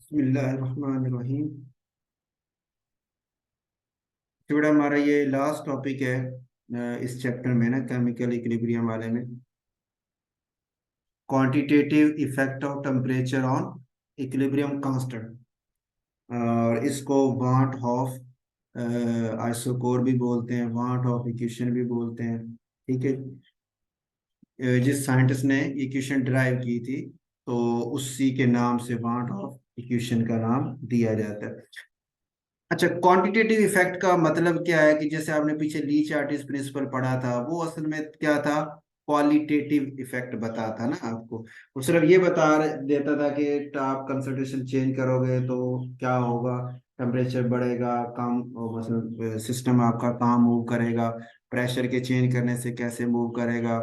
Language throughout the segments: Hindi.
बिस्मिल्लाहिर्रहमानिर्रहीम। तो बेटा हमारा ये लास्ट टॉपिक है इस चैप्टर में ना, केमिकल इक्विलिब्रियम वाले में। Quantitative effect of temperature on equilibrium constant, और इसको वांट ऑफ आइसोकोर भी बोलते हैं, वांट ऑफ इक्वेशन भी बोलते हैं। ठीक है। जिस साइंटिस्ट ने इक्वेशन डिराइव की थी, तो उसी के नाम से वांट ऑफ इक्वेशन का नाम दिया जाता है। अच्छा, क्वांटिटेटिव इफेक्ट का मतलब क्या है कि जैसे आपने पीछे ली चार्टिस प्रिंसिपल पढ़ा था, वो असल में क्या था? क्वालिटेटिव इफेक्ट बताता ना आपको। वो सिर्फ ये देता था कि आप कंसंट्रेशन चेंज करोगे तो क्या होगा, टेम्परेचर बढ़ेगा, काम मतलब सिस्टम आपका काम मूव करेगा, प्रेशर के चेंज करने से कैसे मूव करेगा,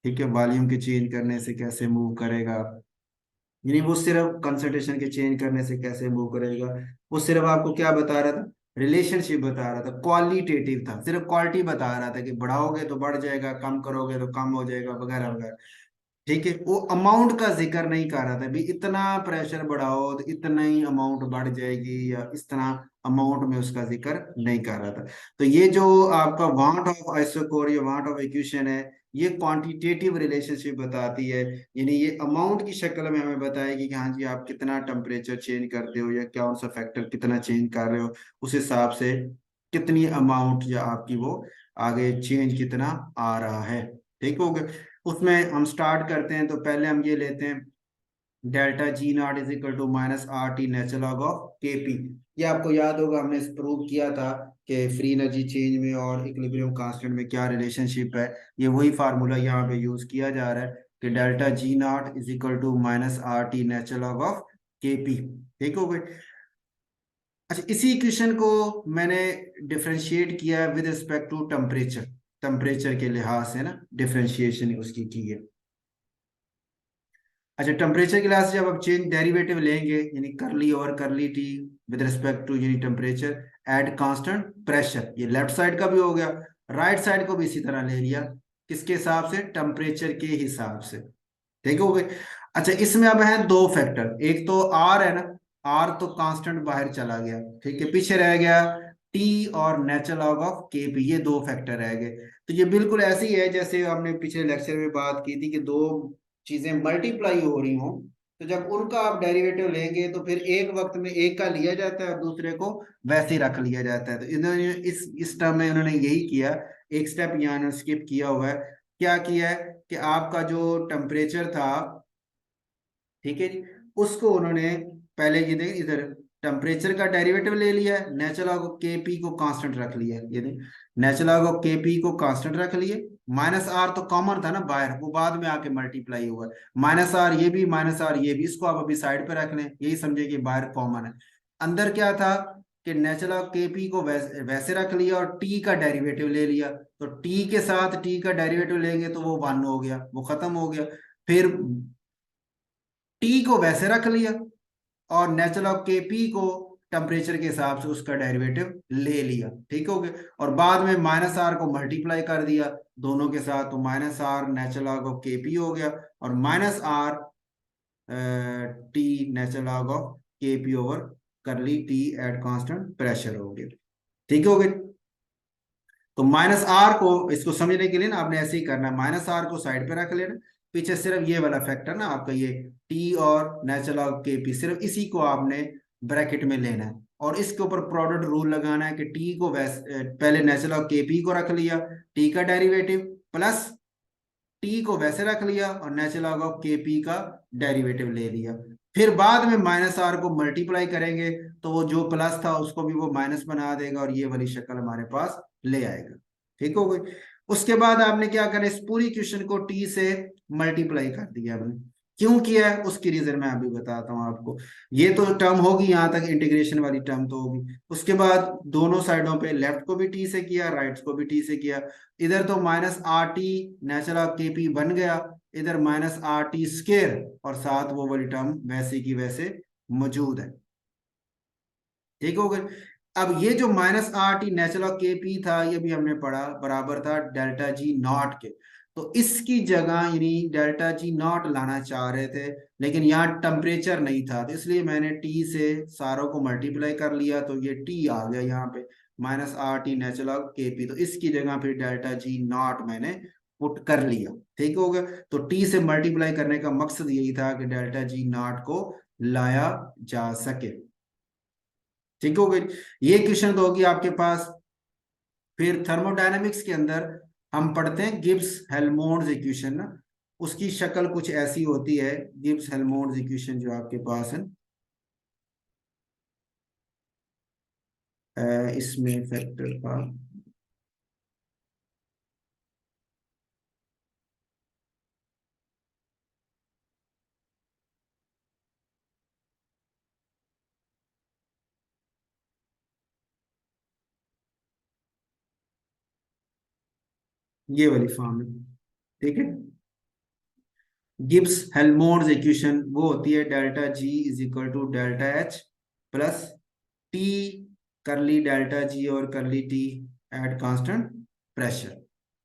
ठीक है, वॉल्यूम के चेंज करने से कैसे मूव करेगा। यानी वो सिर्फ कंसंट्रेशन के चेंज करने से कैसे मूव करेगा, वो सिर्फ आपको क्या बता रहा था? रिलेशनशिप बता रहा था, क्वालिटेटिव था, सिर्फ क्वालिटी बता रहा था कि बढ़ाओगे तो बढ़ जाएगा, कम करोगे तो कम हो जाएगा, वगैरह वगैरह। ठीक है, वो अमाउंट का जिक्र नहीं कर रहा था भी इतना प्रेशर बढ़ाओ तो इतना ही अमाउंट बढ़ जाएगी, या इस तरह अमाउंट में उसका जिक्र नहीं कर रहा था। तो ये जो आपका वांट ऑफ आइसोकोर या वांट ऑफ इक्वेशन है, ये क्वांटिटेटिव रिलेशनशिप बताती है। यानी ये अमाउंट की शक्ल में हमें बताएगी कि हाँ जी, आप कितना टेम्परेचर चेंज करते हो या कौन सा फैक्टर कितना चेंज कर रहे हो, उस हिसाब से कितनी अमाउंट या आपकी वो आगे चेंज कितना आ रहा है। ठीक हो गया। उसमें हम स्टार्ट करते हैं, तो पहले हम ये लेते हैं, delta G naught is equal to minus R T natural log of K P. ये आपको याद होगा, हमने प्रूव किया था कि फ्री एनर्जी चेंज में और इक्विलिब्रियम कांस्टेंट में क्या रिलेशनशिप है। ये वही फार्मूला यहाँ पे यूज किया जा रहा है कि delta G naught is equal to minus R T natural log of K P. ठीक हो गए। अच्छा, इसी इक्वेशन को मैंने डिफरेंशिएट किया है with respect to temperature, temperature के लिहाज से ना डिफरेंशिएशन उसकी की है। अच्छा, टेम्परेचर के लिहाज से जब आप चेंज डेरिवेटिव लेंगे, यानी करली और curly T with respect to यानी टेम्परेचर एट कांस्टेंट प्रेशर, ये लेफ्ट साइड का भी हो गया, राइट साइड को भी इसी तरह ले लिया, किसके हिसाब से? टेम्परेचर के हिसाब से। ठीक हो गए। अच्छा, इसमें अब है दो फैक्टर, एक तो आर है ना, आर तो कांस्टेंट बाहर चला गया, ठीक है, पीछे रह गया टी और natural log of K P, ये दो फैक्टर रह गए। तो ये बिल्कुल ऐसे ही है जैसे हमने पिछले लेक्चर में बात की थी कि दो चीजें मल्टीप्लाई हो रही हों, तो जब उनका आप डेरिवेटिव लेंगे तो फिर एक वक्त में एक का लिया जाता है और दूसरे को वैसे ही रख लिया जाता है। तो इन्होंने इस टर्म में उन्होंने यही किया, एक स्टेप यहाँ स्किप किया हुआ है। क्या किया है कि आपका जो टेम्परेचर था, ठीक है जी, उसको उन्होंने पहले ये देख इधर टेम्परेचर का डेरिवेटिव ले लिया, natural log of K P को कांस्टेंट रख लिया, ये देख natural log of K P को कांस्टेंट रख लिए। माइनस आर तो कॉमन था ना बाहर, वो बाद में आके मल्टीप्लाई हुआ है, माइनस आर ये भी, माइनस आर ये भी, इसको आप अभी साइड पे रख लें, यही समझे कि बाहर कॉमन है। अंदर क्या था कि नेचुरल लॉग के पी को वैसे रख लिया और टी का डेरिवेटिव ले लिया, तो टी के साथ टी का डेरिवेटिव लेंगे तो वो वन हो गया, वो खत्म हो गया। फिर टी को वैसे रख लिया और नेचुरल ऑफ के पी को टेम्परेचर के हिसाब से उसका डेरिवेटिव ले लिया। ठीक हो गया। और बाद में माइनस आर को मल्टीप्लाई कर दिया दोनों के साथ, तो minus R natural log of K P हो गया, और minus R T natural log of K P over curly T at constant pressure हो गया। ठीक हो गया। तो माइनस आर को, इसको समझने के लिए ना आपने ऐसे ही करना है, माइनस आर को साइड पे रख लेना, पीछे सिर्फ ये वाला फैक्टर ना आपका ये टी और नेचुरल लॉग के पी, सिर्फ इसी को आपने ब्रैकेट में लेना है, और इसके ऊपर प्रोडक्ट रूल लगाना है कि टी को पहले नेचुरल लॉग के पी को रख लिया, टी का डेरिवेटिव, प्लस टी को वैसे रख लिया और natural log of K P का डेरिवेटिव ले लिया। फिर बाद में माइनस आर को मल्टीप्लाई करेंगे तो वो जो प्लस था उसको भी वो माइनस बना देगा और ये वाली शक्ल हमारे पास ले आएगा। ठीक हो गई। उसके बाद आपने क्या करना, इस पूरी क्वेश्चन को टी से मल्टीप्लाई कर दिया आपने। क्यों किया है उसकी रीजन मैं अभी बताता हूँ आपको। ये तो टर्म होगी, यहाँ तक इंटीग्रेशन वाली टर्म तो होगी। उसके बाद दोनों साइडों पे लेफ्ट को भी टी से किया, राइट को भी टी से किया। इधर तो minus R T natural of K P बन गया, इधर माइनस आर टी स्केयर, और साथ वो वाली टर्म वैसे की वैसे मौजूद है। ठीक हो गया। अब ये जो minus R T natural of K P था, ये भी हमने पढ़ा, बराबर था डेल्टा जी नॉट के। तो इसकी जगह यानी डेल्टा जी नॉट लाना चाह रहे थे, लेकिन यहाँ टेम्परेचर नहीं था, तो इसलिए मैंने टी से सारों को मल्टीप्लाई कर लिया, तो ये टी आ गया यहाँ पे माइनस आर टी नेचुरल के पी। तो इसकी जगह फिर डेल्टा जी नॉट मैंने पुट कर लिया। ठीक हो गया। तो टी से मल्टीप्लाई करने का मकसद यही था कि डेल्टा जी नॉट को लाया जा सके। ठीक हो गई। ये क्वेश्चन तो होगी आपके पास। फिर थर्मोडायनेमिक्स के अंदर हम पढ़ते हैं गिब्स हेल्महोल्ट्ज इक्वेशन ना, उसकी शक्ल कुछ ऐसी होती है। गिब्स हेल्महोल्ट्ज इक्वेशन जो आपके पास है, इसमें फैक्टर का ये वाली फॉर्म है। ठीक है। गिब्स हेल्महोल्ट्ज इक्वेशन वो होती है delta G is equal to delta H plus T curly delta G और curly T at constant pressure.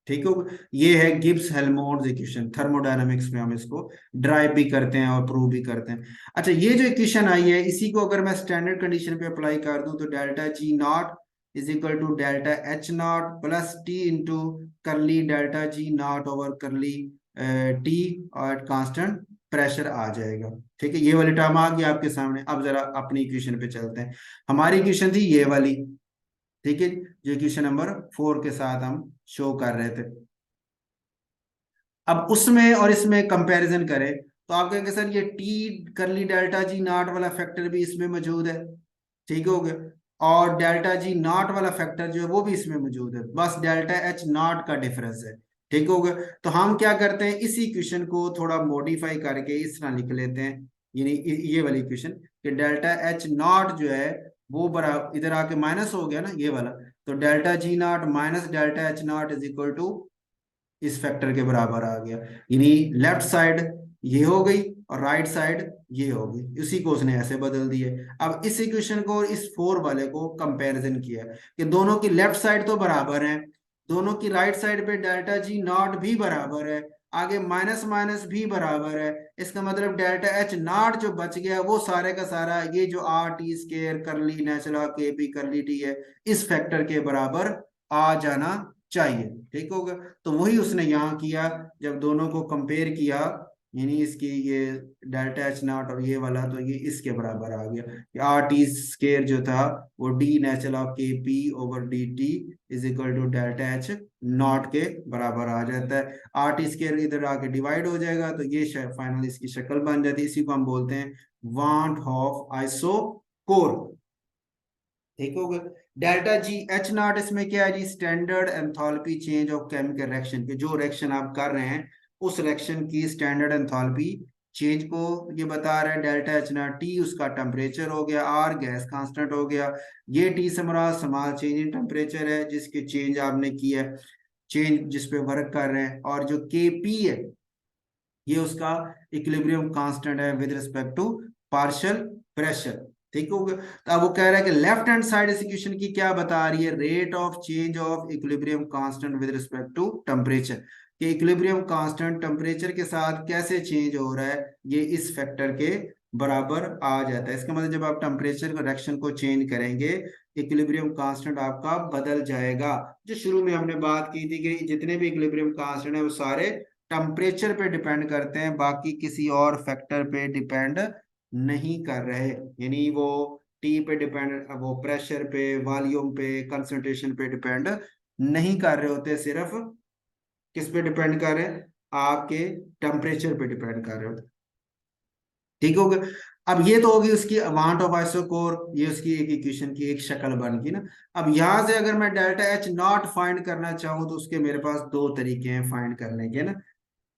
ठीक हो। ये है गिब्स हेल्महोल्ट्ज इक्वेशन। थर्मोडायनामिक्स में हम इसको ड्राइव भी करते हैं और प्रूव भी करते हैं। अच्छा, ये जो इक्वेशन आई है इसी को अगर मैं स्टैंडर्ड कंडीशन पे अप्लाई कर दूं तो delta G naught is equal to delta H naught plus T into curly delta G naught over curly T और कांस्टेंट प्रेशर आ जाएगा। ठीक है, ये वाली टर्म आ गई आपके सामने। अब जरा अपनी इक्वेशन पे चलते हैं। हमारी इक्वेशन थी ये वाली। ठीक है, जो इक्वेशन नंबर 4 के साथ हम शो कर रहे थे। अब उसमें और इसमें कंपैरिजन करें तो आप कहेंगे सर ये T curly delta G not वाला फैक्टर भी इसमें मौजूद है। ठीक हो गया। और डेल्टा जी नॉट वाला फैक्टर जो है वो भी इसमें मौजूद है, बस डेल्टा एच नॉट का डिफरेंस है। ठीक हो गया। तो हम क्या करते हैं, इसी इक्वेशन को थोड़ा मॉडिफाई करके इस तरह लिख लेते हैं, यानी ये वाली इक्वेशन कि डेल्टा एच नॉट जो है वो बड़ा इधर आके माइनस हो गया ना ये वाला। तो delta G naught minus delta H naught is equal to इस फैक्टर के बराबर आ गया। यानी लेफ्ट साइड ये हो गई और राइट साइड ये हो गई, उसी को उसने ऐसे बदल दिया। अब इस इक्वेशन को और इस 4 वाले को कंपैरिजन किया कि दोनों की लेफ्ट साइड तो बराबर है, दोनों की राइट साइड पे डेल्टा जी नॉट भी बराबर है, आगे माइनस माइनस भी बराबर है। इसका मतलब डेल्टा एच नॉट जो बच गया वो सारे का सारा ये जो आर टी स्केयर करली नेचुरल के पी करली टी है इस फैक्टर के बराबर आ जाना चाहिए। ठीक होगा। तो वही उसने यहाँ किया, जब दोनों को कंपेयर किया, यानी इसकी ये डेल्टा एच नॉट और ये वाला, तो ये इसके बराबर आ गया। आर टी स्केयर जो था वो d natural of K P over d T is equal to delta H naught के बराबर आ जाता है। आर टी स्केयर इधर आके डिवाइड हो जाएगा तो ये फाइनल इसकी शक्ल बन जाती है। इसी को हम बोलते हैं वांट ऑफ आइसोकोर। ठीक हो गया। डेल्टा जी एच नॉट इसमें क्या है जी, standard enthalpy change of chemical reaction के जो रिएक्शन आप कर रहे हैं उस रिएक्शन की स्टैंडर्ड एंथैल्पी चेंज को ये बता रहा है। डेल्टा एच नॉट टी उसका टेम्परेचर हो गया, आर गैस कांस्टेंट हो गया, ये टी से मुराद स्मॉल चेंज इन टेम्परेचर है जिसके चेंज आपने किया है, चेंज जिस पे वर्क कर रहे हैं। और जो के पी है ये उसका इक्विलिब्रियम कांस्टेंट है with respect to partial pressure. ठीक हो गया। तो अब वो कह रहा है कि लेफ्ट हैंड साइड इस इक्वेशन की क्या बता रही है, rate of change of equilibrium constant with respect to temperature, कि इक्विलिब्रियम कांस्टेंट टेम्परेचर के साथ कैसे चेंज हो रहा है, ये इस फैक्टर के बराबर आ जाता है। इसका मतलब जब आप टेम्परेचर रिएक्शन को चेंज करेंगे इक्विलिब्रियम कांस्टेंट आपका बदल जाएगा। जो शुरू में हमने बात की थी कि जितने भी इक्विलिब्रियम कांस्टेंट है वो सारे टेम्परेचर पे डिपेंड करते हैं, बाकी किसी और फैक्टर पे डिपेंड नहीं कर रहे। यानी वो टी पे डिपेंड, वो प्रेशर पे, वॉल्यूम पे, कंसंट्रेशन पे डिपेंड नहीं कर रहे होते, सिर्फ किस पे डिपेंड कर रहे हैं, आपके टेम्परेचर पे डिपेंड कर रहे होते। ठीक हो गया। अब ये तो होगी उसकी अमाउंट ऑफ आइसोकोर, ये उसकी एक इक्वेशन की एक शक्ल बन गई ना। अब यहां से अगर मैं डेल्टा एच नॉट फाइंड करना चाहूँ तो उसके मेरे पास दो तरीके हैं फाइंड करने के ना।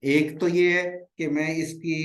एक तो ये है कि मैं इसकी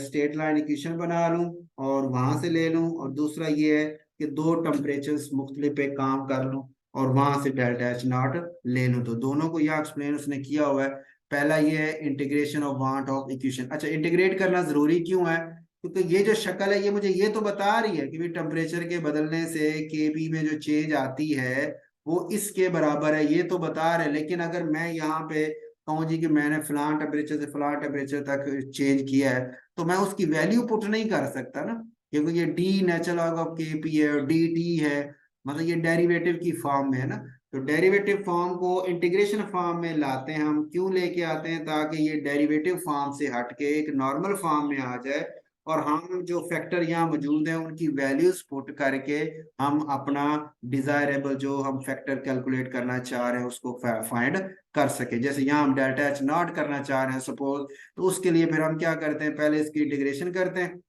स्टेट लाइन इक्वेशन बना लूं और वहां से ले लूं, और दूसरा ये है कि दो टेम्परेचर्स मुख्तलिफ पे काम कर लूं और वहां से डेल्टा एच नॉट ले लूं। तो दोनों को यह एक्सप्लेन उसने किया हुआ है। पहला ये है integration of want of equation. अच्छा, इंटीग्रेट करना जरूरी क्यों है, क्योंकि ये जो शक्ल है ये मुझे ये तो बता रही है कि भी टेम्परेचर के बदलने से के बी में जो चेंज आती है वो इसके बराबर है, ये तो बता रहे। लेकिन अगर मैं यहाँ पे कहूँ जी कि मैंने फलां टेम्परेचर से फलां टेम्परेचर तक चेंज किया है, तो मैं उसकी वैल्यू पुट नहीं कर सकता ना, क्योंकि ये D natural log of K P है और डी टी है, मतलब ये डेरिवेटिव की फॉर्म में है ना। तो डेरिवेटिव फॉर्म को इंटीग्रेशन फॉर्म में लाते हैं हम, क्यों लेके आते हैं, ताकि ये डेरिवेटिव फॉर्म से हटके एक नॉर्मल फॉर्म में आ जाए, और हम जो फैक्टर यहाँ मौजूद हैं उनकी वैल्यूज पुट करके हम अपना डिजायरेबल जो हम फैक्टर कैलकुलेट करना चाह रहे हैं उसको फाइंड कर सके। जैसे यहाँ हम डेल्टा एच नॉट करना चाह रहे हैं सपोज, तो उसके लिए फिर हम क्या करते हैं, पहले इसकी इंटीग्रेशन करते हैं।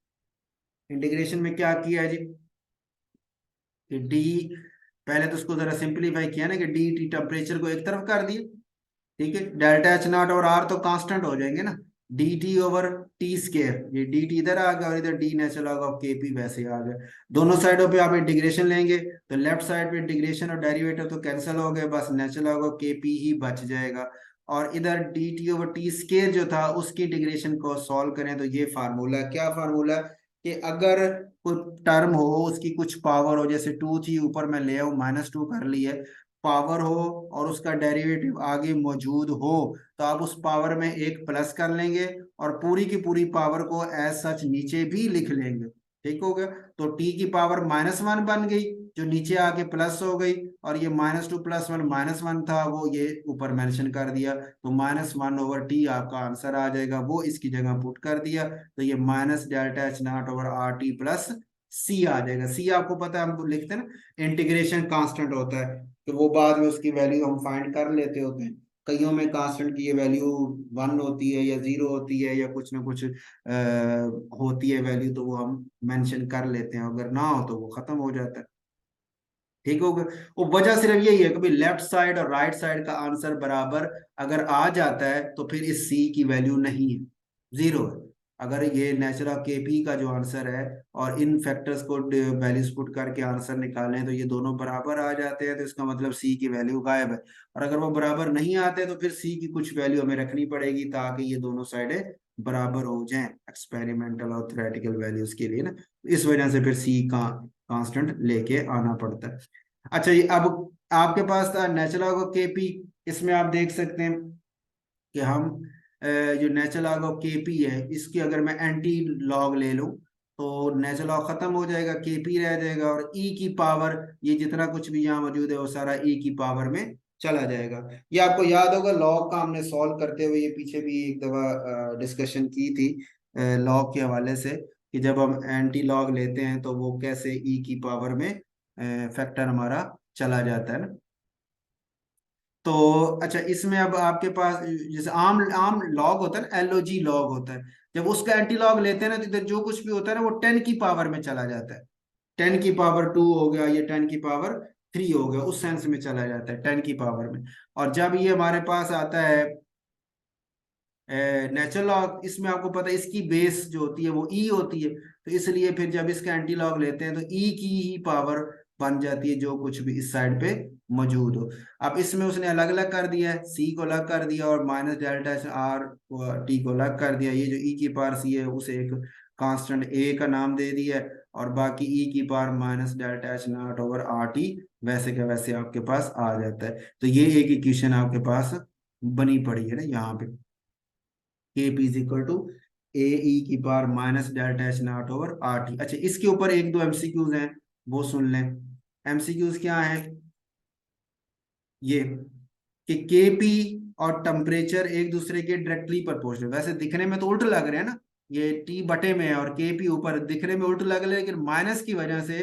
इंटीग्रेशन में क्या किया है जी कि डी, पहले तो उसको जरा सिंप्लीफाई किया ना कि डी टी टेम्परेचर को एक तरफ कर दिए, ठीक है, डेल्टा एच नॉट और आर तो कांस्टेंट हो जाएंगे ना, D T over T square, ये डी टी इधर आ गया और इधर D natural log of K P वैसे आ गया। दोनों साइडों पे आप इंटीग्रेशन लेंगे तो लेफ्ट साइड पे इंटीग्रेशन और डेरिवेटिव तो कैंसिल हो गए, बस natural log of K P ही बच जाएगा। और इधर D T over T square जो था उसकी इंटीग्रेशन को सॉल्व करें तो ये फार्मूला, क्या फार्मूला, कि अगर कोई टर्म हो उसकी कुछ पावर हो, जैसे टू थी ऊपर मैं ले आऊं -2 कर ली है, पावर हो और उसका डेरिवेटिव आगे मौजूद हो, तो आप उस पावर में एक प्लस कर लेंगे और पूरी की पूरी पावर को एज सच नीचे भी लिख लेंगे। ठीक हो गया, तो टी की पावर -1 बन गई जो नीचे आके प्लस हो गई, और ये -2 + 1 -1 था वो ये ऊपर मेंशन कर दिया, तो -1/t आपका आंसर आ जाएगा, वो इसकी जगह पुट कर दिया, तो ये -डेल्टा H0/RT प्लस सी आ जाएगा। सी आपको पता है हम लिखते हैं ना, इंटीग्रेशन कांस्टेंट होता है, तो वो बाद में उसकी वैल्यू हम फाइंड कर लेते होते हैं। कईयों में कांस्टेंट की ये वैल्यू 1 होती है या 0 होती है या कुछ ना कुछ होती है वैल्यू, तो वो हम मेंशन कर लेते हैं, अगर ना हो तो वो खत्म हो जाता है। ठीक हो गया, वो वजह सिर्फ यही है कि भाई लेफ्ट साइड और राइट साइड का आंसर बराबर अगर आ जाता है तो फिर इस सी की वैल्यू नहीं है, 0 है। अगर ये नेचुरल के पी का जो आंसर है और इन फैक्टर्स को वैल्यूज पुट करके आंसर निकालें तो ये दोनों बराबर आ जाते हैं, तो इसका मतलब सी की वैल्यू गायब है। और अगर वो बराबर नहीं आते तो फिर सी की कुछ वैल्यू हमें रखनी पड़ेगी ताकि ये दोनों साइडें बराबर हो जाएं एक्सपेरिमेंटल और थ्योरेटिकल वैल्यूज के लिए ना। इस वजह से फिर सी का कांस्टेंट लेके आना पड़ता है। अच्छा, ये अब आपके पास था natural log of K P, इसमें आप देख सकते हैं कि हम जो natural log of K P है इसकी अगर मैं एंटी लॉग ले लूं तो नेचुरल लॉग खत्म हो जाएगा, के पी रह जाएगा, और ई की पावर ये जितना कुछ भी यहाँ मौजूद है वो सारा ई की पावर में चला जाएगा। ये आपको याद होगा लॉग का हमने सॉल्व करते हुए ये पीछे भी एक दफा डिस्कशन की थी लॉग के हवाले से, कि जब हम एंटी लॉग लेते हैं तो वो कैसे ई की पावर में फैक्टर हमारा चला जाता है ना। तो अच्छा, इसमें अब आपके पास जैसे आम आम लॉग होता है ना, एलओजी लॉग होता है, जब उसका एंटी लॉग लेते हैं ना तो इधर जो कुछ भी होता है ना वो 10 की पावर में चला जाता है। 10 की पावर 2 हो गया, ये 10 की पावर 3 हो गया, उस सेंस में चला जाता है 10 की पावर में। और जब ये हमारे पास आता है नेचुरल लॉग, इसमें आपको पता है इसकी बेस जो होती है वो ई होती है, तो इसलिए फिर जब इसका एंटी लॉग लेते हैं तो ई की ही पावर बन जाती है जो कुछ भी इस साइड पे मौजूद हो। अब इसमें उसने अलग अलग कर दिया है, सी को अलग कर दिया और -डेल्टा टी को अलग कर दिया, ये जो ई की पावर सी है उसे एक कांस्टेंट ए का नाम दे दिया है, और बाकी ई की पावर -डेल्टा H0/RT वैसे का वैसे आपके पास आ जाता है। तो ये एक इक्वेशन आपके पास बनी पड़ी है ना यहाँ पे, के पी इज इक्वल टू ए ई की पावर -डेल्टा H0/RT। अच्छा, इसके ऊपर एक दो एमसीक्यूज हैं, वो सुन लें। एमसीक्यूज क्या है, ये कि के पी और टेम्परेचर एक दूसरे के डायरेक्टली प्रोपोर्शनल, वैसे दिखने में तो उल्ट लग रहे हैं ना, ये टी बटे में है और के पी ऊपर, दिखने में उल्ट लग रहे हैं, लेकिन माइनस की वजह से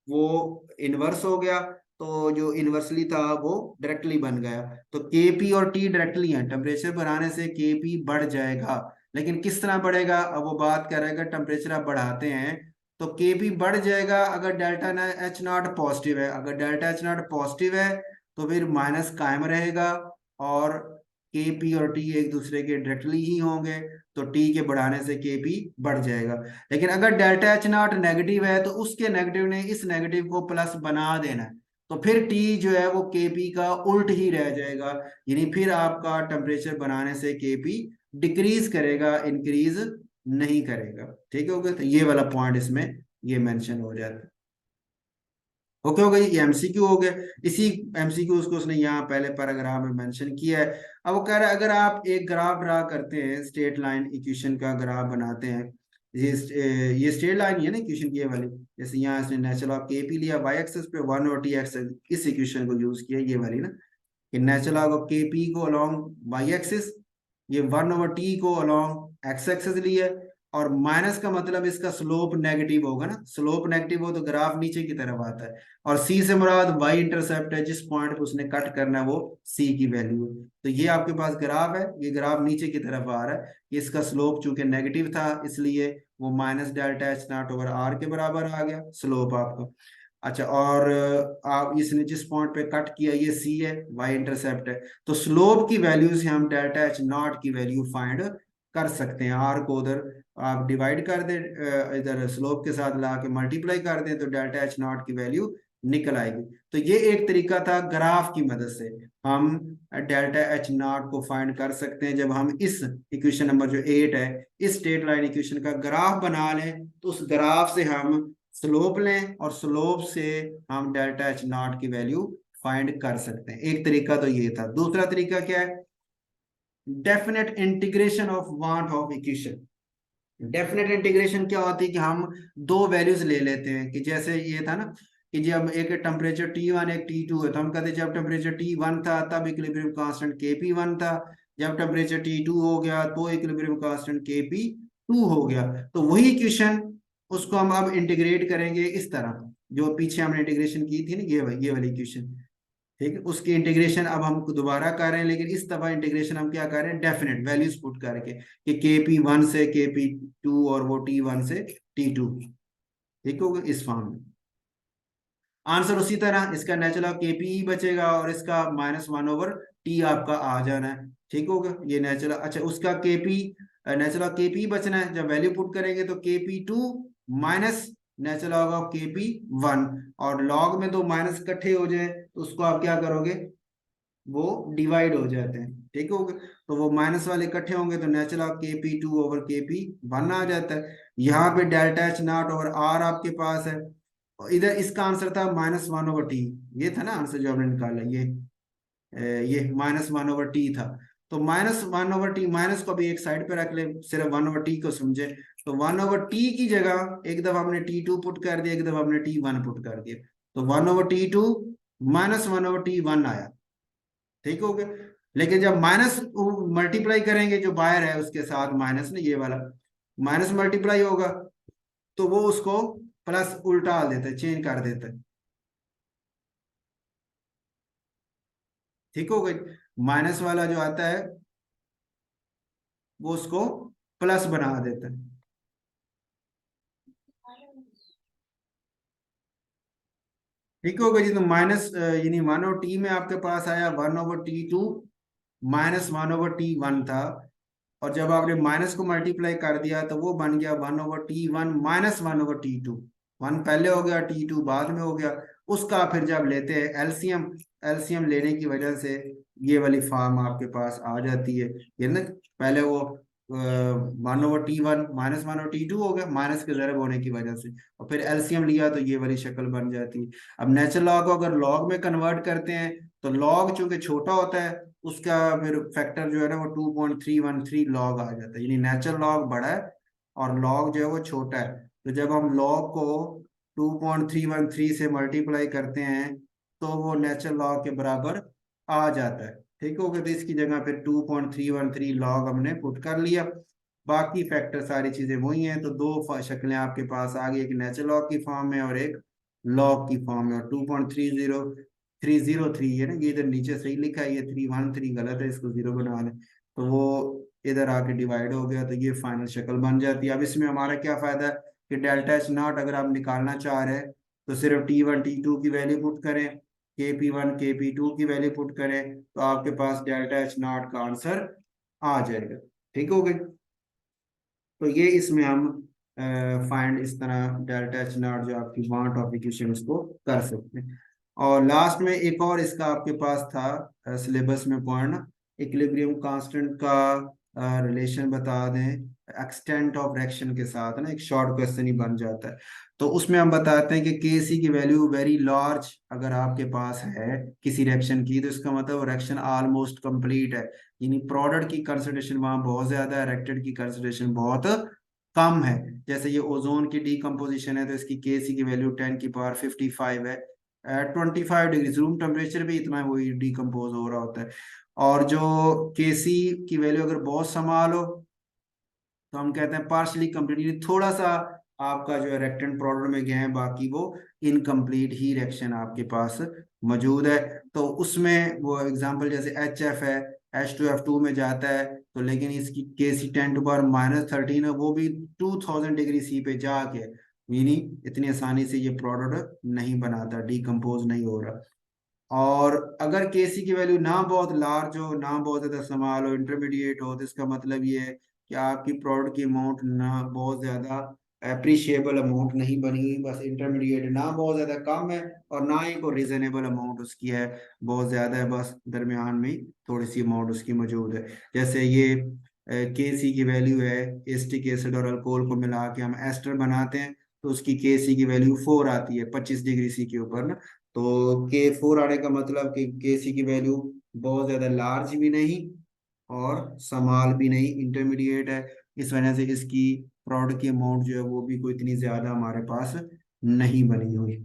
वो इनवर्स हो गया, तो जो इनवर्सली था वो डायरेक्टली बन गया। तो के पी और टी डायरेक्टली है, टेम्परेचर बढ़ाने से के पी बढ़ जाएगा, लेकिन किस तरह बढ़ेगा, अब वो बात कर रहे हैं, अगर टेम्परेचर आप बढ़ाते हैं तो के पी बढ़ जाएगा अगर डेल्टा H0 पॉजिटिव है, अगर डेल्टा H0 पॉजिटिव है तो फिर माइनस कायम रहेगा, और के पी और टी एक दूसरे के डायरेक्टली ही होंगे, तो टी के बढ़ाने से के पी बढ़ जाएगा। लेकिन अगर डेल्टा H0 नेगेटिव है तो उसके नेगेटिव ने इस नेगेटिव को प्लस बना देना है, तो फिर टी जो है वो के पी का उल्ट ही रह जाएगा, यानी फिर आपका टेम्परेचर बनाने से के पी डिक्रीज करेगा, इंक्रीज नहीं करेगा। ठीक हो गया, तो ये वाला पॉइंट इसमें ये मेंशन हो जाता है। ओके हो गई, ये एमसीक्यू हो गया। इसी एमसीक्यू को उसने यहाँ पहले पैराग्राफ में मेंशन किया है। अब वो कह रहा है अगर आप एक ग्राफ ड्रा करते हैं, स्ट्रेट लाइन इक्वेशन का ग्राफ बनाते हैं, ये स्ट्रेट लाइन ही है ना इक्वेशन की ये वाली, जैसे यहाँ इसने नेचुरल ऑफ के पी लिया वाई एक्सेस पे, 1/t इस इक्वेशन को यूज किया ये वाली ना, कि natural log of K P को अलोंग वाई एक्सिस, ये 1/t को अलोंग एक्स एक्सिस लिया, और माइनस का मतलब इसका स्लोप नेगेटिव होगा ना, स्लोप नेगेटिव हो तो ग्राफ नीचे की तरफ आता है, और सी से मुराद वाई इंटरसेप्ट है, जिस पॉइंट पे उसने कट करना है वो सी की वैल्यू है। तो ये आपके पास ग्राफ है, ये ग्राफ नीचे की तरफ आ रहा है, इसका स्लोप चूंकि नेगेटिव था इसलिए वो minus delta H naught over R के बराबर आ गया स्लोप आपका। अच्छा, और आप इसने जिस पॉइंट पे कट किया ये सी है, वाई इंटरसेप्ट है, तो स्लोप की वैल्यू से हम डेल्टा एच नॉट की वैल्यू फाइंड कर सकते हैं। आर को उधर आप डिवाइड कर दें, इधर स्लोप के साथ ला के मल्टीप्लाई कर दें तो डेल्टा एच नॉट की वैल्यू निकल आएगी। तो ये एक तरीका था, ग्राफ की मदद से हम डेल्टा एच नॉट को फाइंड कर सकते हैं। जब हम इस इक्वेशन नंबर जो 8 है, इस स्ट्रेट लाइन इक्वेशन का ग्राफ बना लें तो उस ग्राफ से हम स्लोप लें और स्लोप से हम डेल्टा एच नॉट की वैल्यू फाइंड कर सकते हैं। एक तरीका तो ये था। दूसरा तरीका क्या है, definite integration of want of equation. Definite integration क्या होती है कि हम दो वैल्यूज ले लेते हैं, कि जैसे ये था ना कि जब एक टेम्परेचर T1 एक T2 है, तो हम कहते हैं जब टेम्परेचर T1 था तब इक्विलिब्रियम कांस्टेंट Kp1 था, जब टेम्परेचर T2 हो गया तो इक्विलिब्रियम कांस्टेंट Kp2 हो गया। तो वही इक्वेशन उसको हम अब इंटीग्रेट करेंगे इस तरह, जो पीछे हमने इंटीग्रेशन की थी ना, ये वाली इक्वेशन, ठीक है, उसकी इंटीग्रेशन अब हम दोबारा कर रहे हैं, लेकिन इस दफा इंटीग्रेशन हम क्या कर रहे हैं, डेफिनेट वैल्यूज पुट करके, कि Kp1 से Kp2 और वो T1 से T2, ठीक होगा इस फॉर्म में। आंसर उसी तरह इसका नेचुरल ऑफ Kp ही बचेगा और इसका -1/t आपका आ जाना है, ठीक होगा ये नेचुरल। अच्छा, उसका Kp नेचुरल ऑफ Kp बचना है, जब वैल्यू पुट करेंगे तो Kp2 minus natural of Kp1, और लॉग में दो माइनस इकट्ठे हो जाए तो उसको आप क्या करोगे, वो डिवाइड हो जाते हैं, ठीक हो गया। तो वो माइनस वाले इकट्ठे होंगे तो natural of Kp2 over Kp1 आ जाता है। यहाँ पे delta H naught over R आपके पास है, और इधर इसका आंसर था -1/t, ये था ना आंसर जो हमने निकाला, ये -1/t था। तो -1/t, माइनस को भी एक साइड पे रख ले, सिर्फ 1/t को समझे, तो 1/t की जगह एक दफा हमने T2 पुट कर दिया, एक दफा हमने T1 पुट कर दिया, तो 1/T2 -1/T1 आया, ठीक हो गया। लेकिन जब माइनस मल्टीप्लाई करेंगे, जो बाहर है उसके साथ माइनस ना, ये वाला माइनस मल्टीप्लाई होगा तो वो उसको प्लस उल्टा देता है, चेंज कर देता है, ठीक हो गई। माइनस वाला जो आता है वो उसको प्लस बना देता है, ठीक हो गई जी। तो माइनस यानी 1/t में आपके पास आया 1/T2 -1/T1 था, और जब आपने माइनस को मल्टीप्लाई कर दिया तो वो बन गया 1/T1 -1/T2, वन पहले हो गया T2 बाद में हो गया। उसका फिर जब लेते हैं एलसीएम, एलसीएम लेने की वजह से ये वाली फॉर्म आपके पास आ जाती है, ये ना, पहले वो 1/T1 -1/T2 हो गया माइनस के जरब होने की वजह से, और फिर एलसीएम लिया तो ये वाली शक्ल बन जाती है। अब नेचुरल लॉग को अगर लॉग में कन्वर्ट करते हैं तो लॉग चूंकि छोटा होता है, उसका फिर फैक्टर जो है ना वो 2.313 लॉग आ जाता है, यानी नेचुरल लॉग बड़ा है और लॉग जो है वो छोटा है। तो जब हम लॉग को 2.313 से मल्टीप्लाई करते हैं तो वो नेचुरल लॉग के बराबर आ जाता है, ठीक हो गया। तो इसकी जगह फिर 2.313 लॉग हमने पुट कर लिया, बाकी फैक्टर सारी चीजें वही हैं। तो दो शक्लें आपके पास आ गई, एक नेचुरल लॉग की फॉर्म में और एक लॉग की फॉर्म में। और 2.30303 है ना, ये इधर नीचे सही लिखा है, ये 313 गलत है, इसको जीरो बना लें तो वो इधर आके डिवाइड हो गया, तो ये फाइनल शक्ल बन जाती है। अब इसमें हमारा क्या फायदा है कि डेल्टा एच नॉट अगर आप निकालना चाह रहे हैं तो सिर्फ T1 T2 की वैल्यू पुट करें, Kp1 Kp2 की वैल्यू पुट करें, तो आपके पास डेल्टा एच नॉट का आंसर आ जाएगा, ठीक हो गई। तो ये इसमें हम फाइंड इस तरह डेल्टा एच नॉट जो आपकी वांट ऑफ इक्वेशन उसको कर सकते हैं। और लास्ट में एक और इसका आपके पास था सिलेबस में पॉइंट, इक्विलिब्रियम कांस्टेंट का रिलेशन बता दें एक्सटेंट ऑफ रिएक्शन के साथ ना एक शॉर्ट क्वेश्चन ही बन जाता है। तो उसमें हम बताते हैं कि केसी की वैल्यू वेरी लार्ज अगर आपके पास है किसी रिएक्शन की, तो इसका मतलब रिएक्शन ऑलमोस्ट कंप्लीट है, यानी प्रोडक्ट की कंसंट्रेशन वहां बहुत ज्यादा है, रिएक्टेंट की कंसंट्रेशन बहुत कम है। जैसे ये ओजोन की डीकम्पोजिशन है तो इसकी केसी की वैल्यू 10⁵ है। एट 25 डिग्री रूम टेम्परेचर भी इतना वही डीकम्पोज हो रहा होता है। और जो केसी की वैल्यू अगर बहुत स्मॉल हो तो हम कहते हैं पार्शली कंप्लीट, थोड़ा सा आपका जो है रिएक्टेंट प्रोडक्ट में गए हैं, बाकी वो इनकम्प्लीट ही रिएक्शन आपके पास मौजूद है। तो उसमें वो एग्जांपल जैसे HF है, H2F2 में जाता है, तो लेकिन इसकी केसी 10⁻⁻13 है, वो भी 2000 डिग्री C पे जाके, मीनिंग इतनी आसानी से ये प्रोडक्ट नहीं बनाता, डिकम्पोज नहीं हो रहा। और अगर केसी की वैल्यू ना बहुत लार्ज हो, ना बहुत ज्यादा स्मॉल हो, इंटरमीडिएट हो, तो इसका मतलब ये है कि आपकी प्रोडक्ट की अमाउंट ना बहुत ज्यादा अप्रिशिएबल अमाउंट नहीं बनी हुई, बस इंटरमीडिएट, ना बहुत ज्यादा कम है और ना ही कोई रिजनेबल अमाउंट उसकी है बहुत ज्यादा है, बस दरमियान में ही थोड़ी सी अमाउंट उसकी मौजूद है। जैसे ये केसी की वैल्यू है, एसिटिक एसिड और अल्कोहल को मिला के हम एस्टर बनाते हैं, तो उसकी केसी की वैल्यू 4 आती है 25 डिग्री C के ऊपर ना। तो K4 आने का मतलब कि केसी की वैल्यू बहुत ज्यादा लार्ज भी नहीं और स्मॉल भी नहीं, इंटरमीडिएट है। इस वजह से इसकी प्रोडक्ट की अमाउंट जो है वो भी कोई इतनी ज्यादा हमारे पास नहीं बनी हुई।